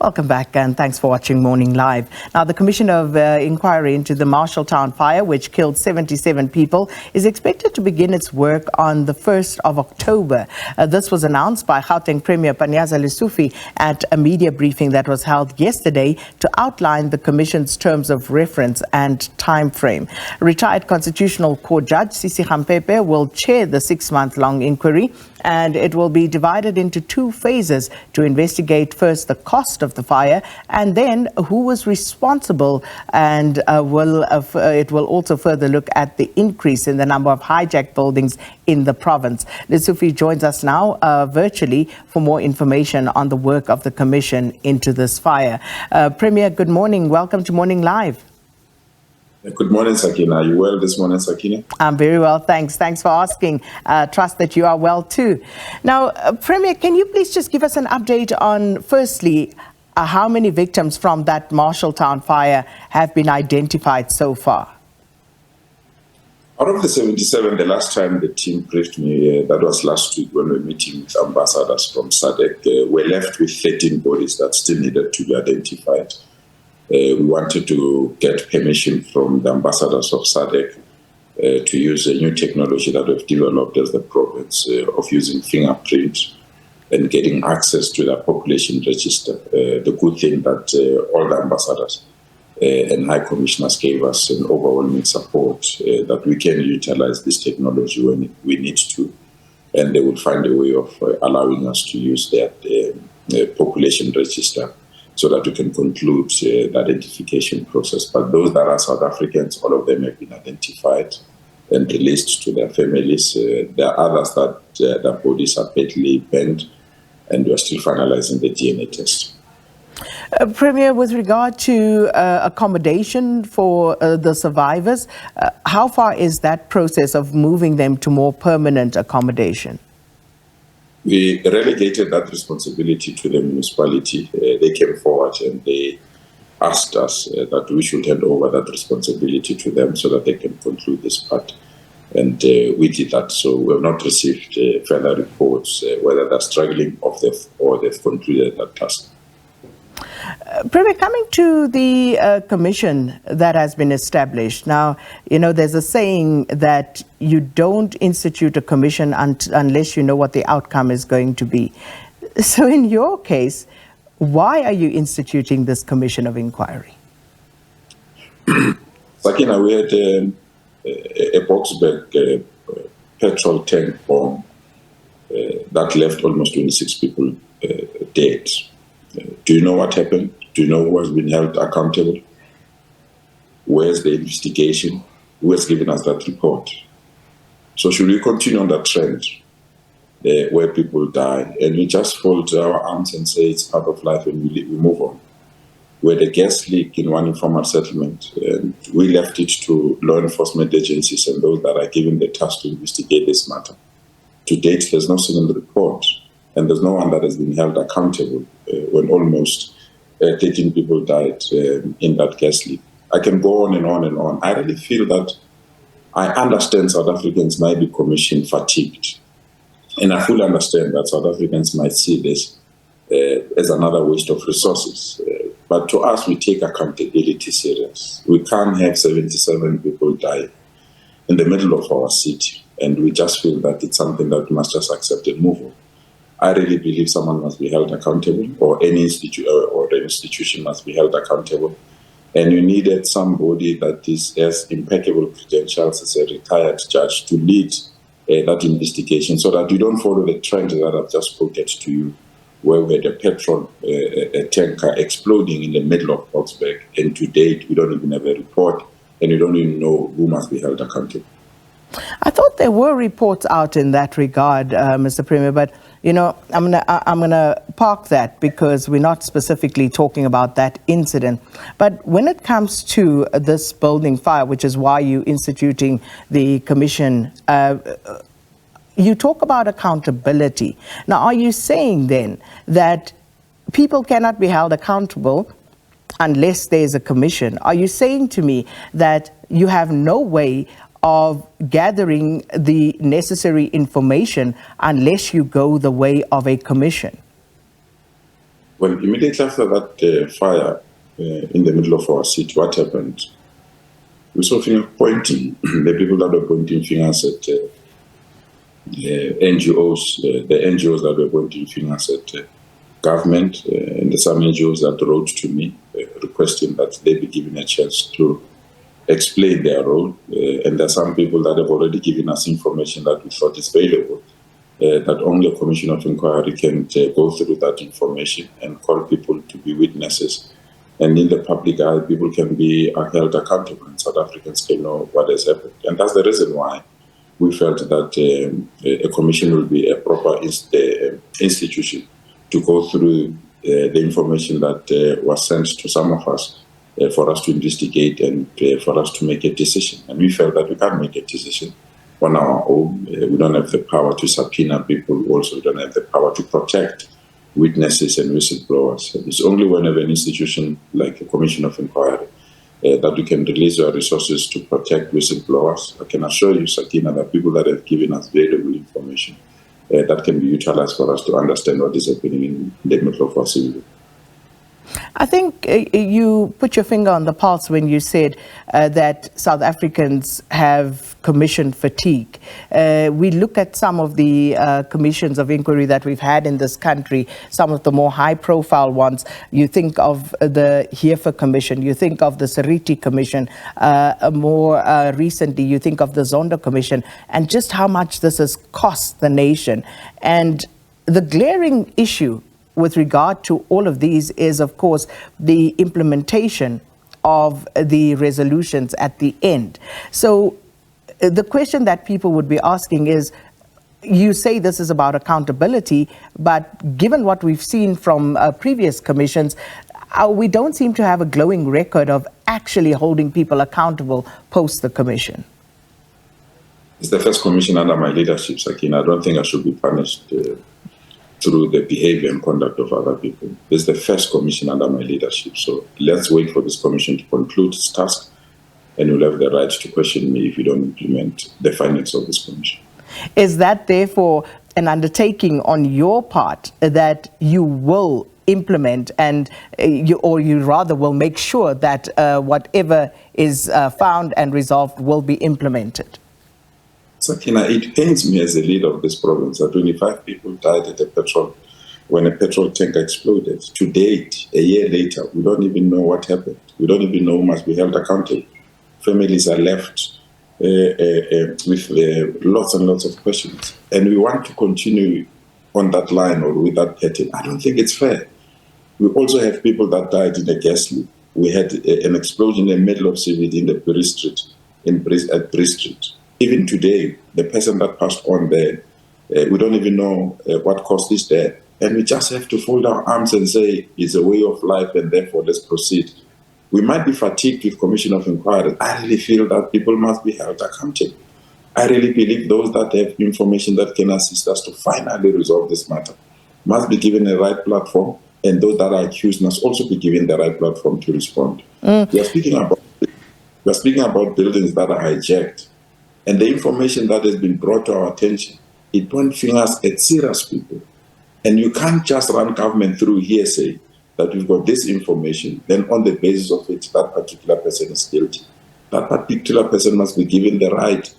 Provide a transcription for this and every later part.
Welcome back and thanks for watching Morning Live. Now, the Commission of Inquiry into the Marshalltown fire, which killed 77 people, is expected to begin its work on the 1st of October. This was announced by Gauteng Premier Panyaza Lesufi at a media briefing that was held yesterday to outline the Commission's terms of reference and time frame. Retired Constitutional Court Judge Sisi Kampepe will chair the 6-month-long inquiry, and it will be divided into 2 phases to investigate first the cost of the fire and then who was responsible, and it will also further look at the increase in the number of hijacked buildings in the province. Lesufi joins us now virtually for more information on the work of the Commission into this fire. Premier, good morning. Welcome to Morning Live. Good morning, Sakina. Are you well this morning, Sakina? I'm very well, thanks. Thanks for asking. Trust that you are well too. Now, Premier, can you please just give us an update on, firstly, how many victims from that Marshalltown fire have been identified so far? Out of the 77, the last time the team briefed me, that was last week when we were meeting with ambassadors from SADC, we're left with 13 bodies that still needed to be identified. We wanted to get permission from the ambassadors of SADC to use a new technology that we've developed as the province of using fingerprints and getting access to the population register. The good thing that all the ambassadors and high commissioners gave us an overwhelming support that we can utilize this technology when we need to, and they will find a way of allowing us to use that population register so that we can conclude the identification process. But those that are South Africans, all of them have been identified and released to their families. There are others that their bodies are badly burned, and we are still finalizing the DNA test. Premier, with regard to accommodation for the survivors, how far is that process of moving them to more permanent accommodation? We relegated that responsibility to the municipality. They came forward and they asked us that we should hand over that responsibility to them so that they can conclude this part. And we did that. So we have not received further reports whether they're struggling or they've concluded that task. Premier, coming to the commission that has been established. Now, you know, there's a saying that you don't institute a commission unless you know what the outcome is going to be. So in your case, why are you instituting this commission of inquiry? Sakina, we had a Boxberg petrol tank bomb that left almost 26 people dead. Do you know what happened? Do you know who has been held accountable? Where's the investigation? Who has given us that report? So should we continue on that trend where people die and we just fold our arms and say it's part of life and we move on? We had a gas leak in one informal settlement, and we left it to law enforcement agencies and those that are given the task to investigate this matter. To date, there's no single report, and there's no one that has been held accountable when almost 13 people died in that gas leak. I can go on and on and on. I really feel that I understand South Africans might be commission fatigued, and I fully understand that South Africans might see this as another waste of resources. But to us, we take accountability serious. We can't have 77 people die in the middle of our city, and we just feel that it's something that we must just accept and move on. I really believe someone must be held accountable, or any institution must be held accountable. And you needed somebody that has impeccable credentials as a retired judge to lead that investigation, so that you don't follow the trend that I've just quoted to you, where we had a petrol tanker exploding in the middle of Boxberg, and to date we don't even have a report, and you don't even know who must be held accountable. I thought there were reports out in that regard, Mr. Premier, but you know, I'm gonna park that because we're not specifically talking about that incident. But when it comes to this building fire, which is why you're instituting the commission, you talk about accountability. Now, are you saying then that people cannot be held accountable unless there's a commission? Are you saying to me that you have no way of gathering the necessary information unless you go the way of a commission? Well, immediately after that fire in the middle of our city, what happened? We saw finger pointing, the people that were pointing fingers at NGOs, the NGOs that were pointing fingers at government, and some NGOs that wrote to me requesting that they be given a chance to explain their role. And there are some people that have already given us information that we thought is valuable, that only a commission of inquiry can go through that information and call people to be witnesses. And in the public eye, people can be held accountable, and South Africans can know what has happened. And that's the reason why we felt that a commission will be a proper institution to go through the information that was sent to some of us for us to investigate and for us to make a decision. And we felt that we can't make a decision on our own. We don't have the power to subpoena people. Also, we don't have the power to protect witnesses and whistleblowers. It's only when we have an institution like a commission of inquiry that we can release our resources to protect whistleblowers. I can assure you, Sakina, that people that have given us valuable information that can be utilized for us to understand what is happening in the middle of our city. I think you put your finger on the pulse when you said that South Africans have commission fatigue. We look at some of the commissions of inquiry that we've had in this country, some of the more high-profile ones. You think of the Heifer Commission, you think of the Seriti Commission, more recently you think of the Zondo Commission, and just how much this has cost the nation. And the glaring issue with regard to all of these is, of course, the implementation of the resolutions at the end. So the question that people would be asking is, you say this is about accountability, but given what we've seen from previous commissions, we don't seem to have a glowing record of actually holding people accountable post the commission. It's the first commission under my leadership, Sakina. I don't think I should be punished through the behavior and conduct of other people. This is the first commission under my leadership. So let's wait for this commission to conclude its task, and you'll have the right to question me if you don't implement the findings of this commission. Is that therefore an undertaking on your part that you will implement, and you rather will make sure that whatever is found and resolved will be implemented? Sakina, it pains me as a leader of this province that 25 people died at when a petrol tanker exploded. To date, a year later, we don't even know what happened. We don't even know who must be held accountable. Families are left with lots and lots of questions. And we want to continue on that line or with that pattern. I don't think it's fair. We also have people that died in a gas leak. We had an explosion in the middle of CBD in the Bree Street, at Bree Street. Even today, the person that passed on there, we don't even know what caused this death. And we just have to fold our arms and say it's a way of life and therefore let's proceed. We might be fatigued with commission of inquiry. I really feel that people must be held accountable. I really believe those that have information that can assist us to finally resolve this matter must be given a right platform, and those that are accused must also be given the right platform to respond. We are speaking about buildings that are hijacked. And the information that has been brought to our attention, it points fingers at serious people. And you can't just run government through hearsay that we've got this information, then on the basis of it, that particular person is guilty. That particular person must be given the right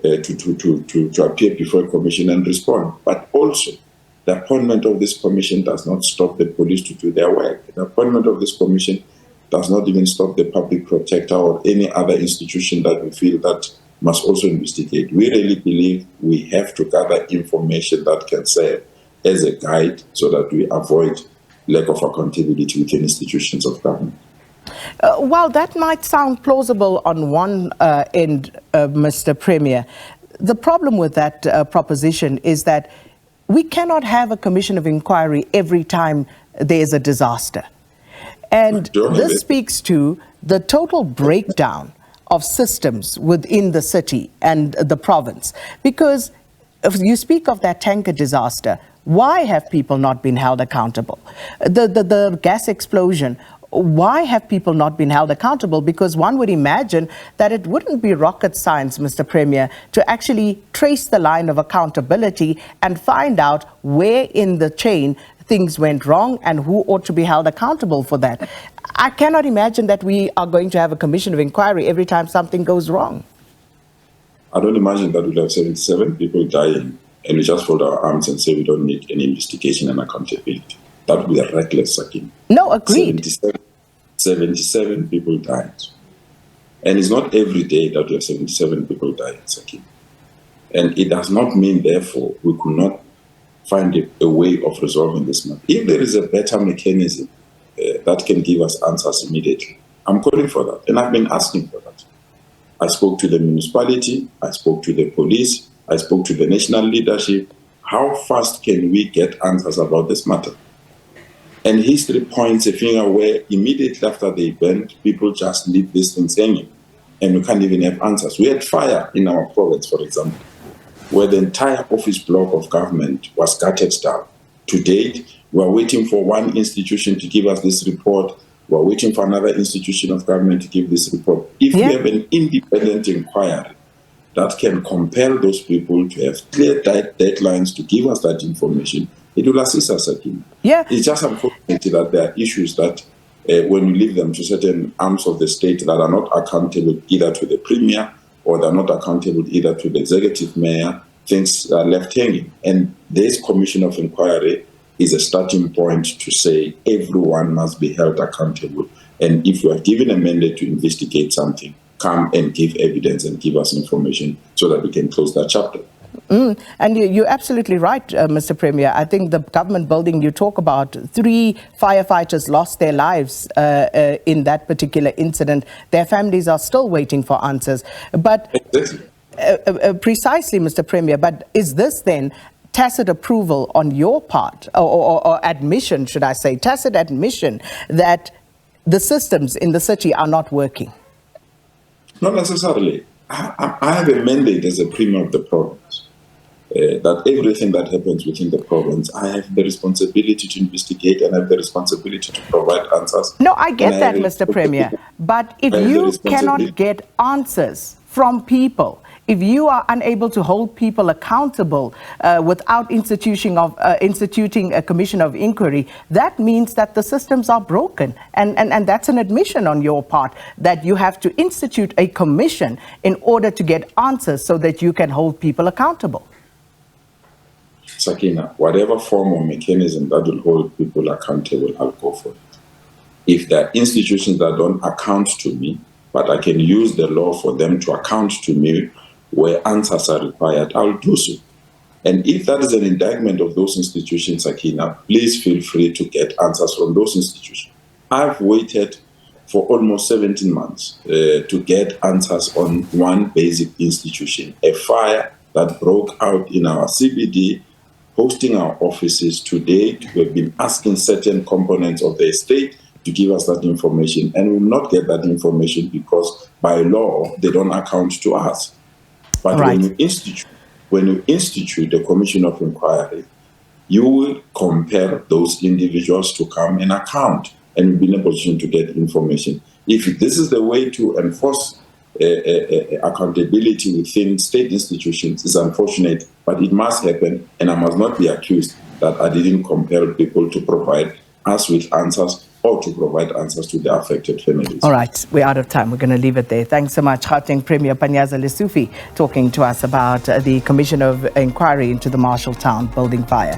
to appear before a commission and respond. But also, the appointment of this commission does not stop the police to do their work. The appointment of this commission does not even stop the public protector or any other institution that we feel that must also investigate. We really believe we have to gather information that can serve as a guide so that we avoid lack of accountability within institutions of government. Well, that might sound plausible on one end, Mr. Premier. The problem with that proposition is that we cannot have a commission of inquiry every time there's a disaster. And this speaks to the total breakdown of systems within the city and the province. Because if you speak of that tanker disaster, why have people not been held accountable? The gas explosion, why have people not been held accountable? Because one would imagine that it wouldn't be rocket science, Mr. Premier, to actually trace the line of accountability and find out where in the chain things went wrong and who ought to be held accountable for that. I cannot imagine that we are going to have a commission of inquiry every time something goes wrong. I don't imagine that we'll have 77 people dying and we just fold our arms and say we don't need any investigation and accountability. That would be a reckless sucking. No, agreed. 77 people died. And it's not every day that we have 77 people dying, Sakim. And it does not mean, therefore, we could not find a way of resolving this matter. If there is a better mechanism that can give us answers immediately, I'm calling for that. And I've been asking for that. I spoke to the municipality, I spoke to the police, I spoke to the national leadership. How fast can we get answers about this matter? And history points a finger where immediately after the event, people just leave these things hanging and we can't even have answers. We had fire in our province, for example, where the entire office block of government was gutted down. To date, we are waiting for one institution to give us this report. We are waiting for another institution of government to give this report. If we have an independent inquiry that can compel those people to have clear deadlines to give us that information, it will assist us again. Yeah. It's just unfortunate that there are issues that when you leave them to certain arms of the state that are not accountable either to the premier or they're not accountable either to the executive mayor, things are left hanging. And this commission of inquiry is a starting point to say everyone must be held accountable. And if you are given a mandate to investigate something, come and give evidence and give us information so that we can close that chapter. And you're absolutely right, Mr. Premier. I think the government building you talk about, 3 firefighters lost their lives in that particular incident. Their families are still waiting for answers. But precisely, Mr. Premier, but is this then tacit approval on your part, or admission, should I say, tacit admission that the systems in the city are not working? Not necessarily. I have a mandate as a premier of the province that everything that happens within the province, I have the responsibility to investigate and I have the responsibility to provide answers. No, I get that, Mr. Premier. But if you cannot get answers from people, if you are unable to hold people accountable without instituting a commission of inquiry, that means that the systems are broken. And that's an admission on your part that you have to institute a commission in order to get answers so that you can hold people accountable. Sakina, whatever form or mechanism that will hold people accountable, I'll go for it. If there are institutions that don't account to me, but I can use the law for them to account to me where answers are required, I'll do so. And if that is an indictment of those institutions, Sakina, please feel free to get answers from those institutions. I've waited for almost 17 months to get answers on one basic institution, a fire that broke out in our CBD, hosting our offices. To date, we've been asking certain components of the estate to give us that information, and we will not get that information because by law, they don't account to us. But when you institute a commission of inquiry, you will compel those individuals to come and account and be in a position to get information. If this is the way to enforce accountability within state institutions, it's unfortunate, but it must happen, and I must not be accused that I didn't compel people to provide us with answers or to provide answers to the affected families. All right, we're out of time. We're going to leave it there. Thanks so much, Gauteng Premier Panyaza Lesufi, talking to us about the Commission of Inquiry into the Marshalltown building fire.